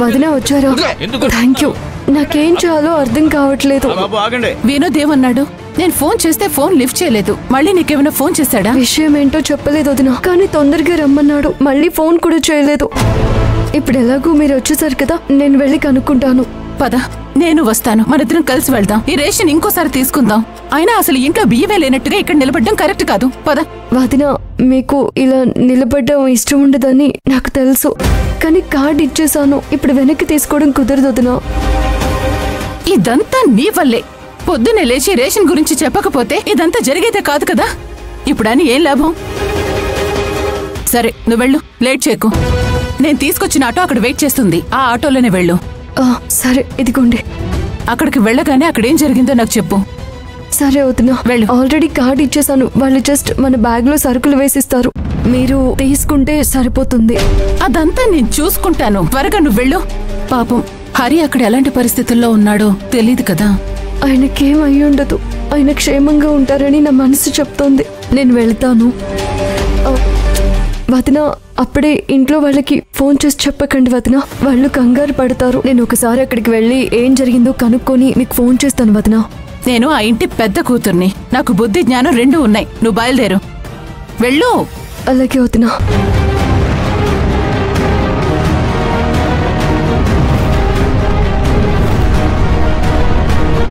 వదిన వచ్చారా? Thank you. నాకేం చేయాలో అర్థం కావట్లేదు. వినోద్ ఏమన్నాడు? నేను ఫోన్ చేస్తే ఫోన్ లిఫ్ట్ చేయలేదు. మళ్ళీ నీకేమైనా ఫోన్ చేశాడా? విషయం ఏంటో చెప్పలేదు వదిన, కానీ తొందరగా రమ్మన్నాడు. మళ్ళీ ఫోన్ కూడా చేయలేదు. ఇప్పుడు ఎలాగూ మీరు వచ్చేసారు కదా, నేను వెళ్ళి కనుక్కుంటాను. పద, నేను వస్తాను. మనిద్దరం కలిసి వెళ్దాం. ఈ రేషన్ ఇంకోసారి తీసుకుందాం. అయినా అసలు ఇంట్లో బియ్యమే లేనట్టుగా ఇక్కడ నిలబడ్డం కరెక్ట్ కాదు. పద. వదిన, మీకు ఇలా నిలబడ్డం ఇష్టం ఉండదని నాకు తెలుసు, కానీ కార్డు ఇచ్చేసాను. ఇప్పుడు వెనక్కి తీసుకోవడం కుదరదు వదిన. ఇదంతా నీ వల్లే. పొద్దున్నే లేచి రేషన్ గురించి చెప్పకపోతే ఇదంతా జరిగేదే కాదు కదా. ఇప్పుడని ఏం లాభం? సరే, నువ్వు వెళ్ళు, లేట్ చేయకు. నేను తీసుకొచ్చిన ఆటో అక్కడ వెయిట్ చేస్తుంది. ఆ ఆటోలోనే వెళ్ళు. సరే, ఇదిగోండి. అక్కడికి వెళ్ళగానే అక్కడేం జరిగిందో నాకు చెప్పు. సరే వదిన, వెళ్ళు. ఆల్రెడీ కార్డు ఇచ్చేసాను. వాళ్ళు జస్ట్ మన బ్యాగ్ లో సరుకులు వేసిస్తారు. మీరు తీసుకుంటే సరిపోతుంది. అదంతా నేను చూసుకుంటాను. త్వరగా నువ్వు వెళ్ళు. పాపం హరి అక్కడ ఎలాంటి పరిస్థితుల్లో ఉన్నాడో తెలీదు కదా. ఆయనకేం అయ్యి ఉండదు. ఆయన క్షేమంగా ఉంటారని నా మనసు చెప్తోంది. నేను వెళ్తాను. వదిన, అప్పుడే ఇంట్లో వాళ్ళకి ఫోన్ చేసి చెప్పకండి వదిన, వాళ్ళు కంగారు పడతారు. నేను ఒకసారి అక్కడికి వెళ్ళి ఏం జరిగిందో కనుక్కొని మీకు ఫోన్ చేస్తాను వదిన. నేను ఆ ఇంటి పెద్ద కూతుర్ని. నాకు బుద్ధి జ్ఞానం రెండూ ఉన్నాయి. నువ్వు బయలుదేరు, వెళ్ళు. అలాగే వదిన.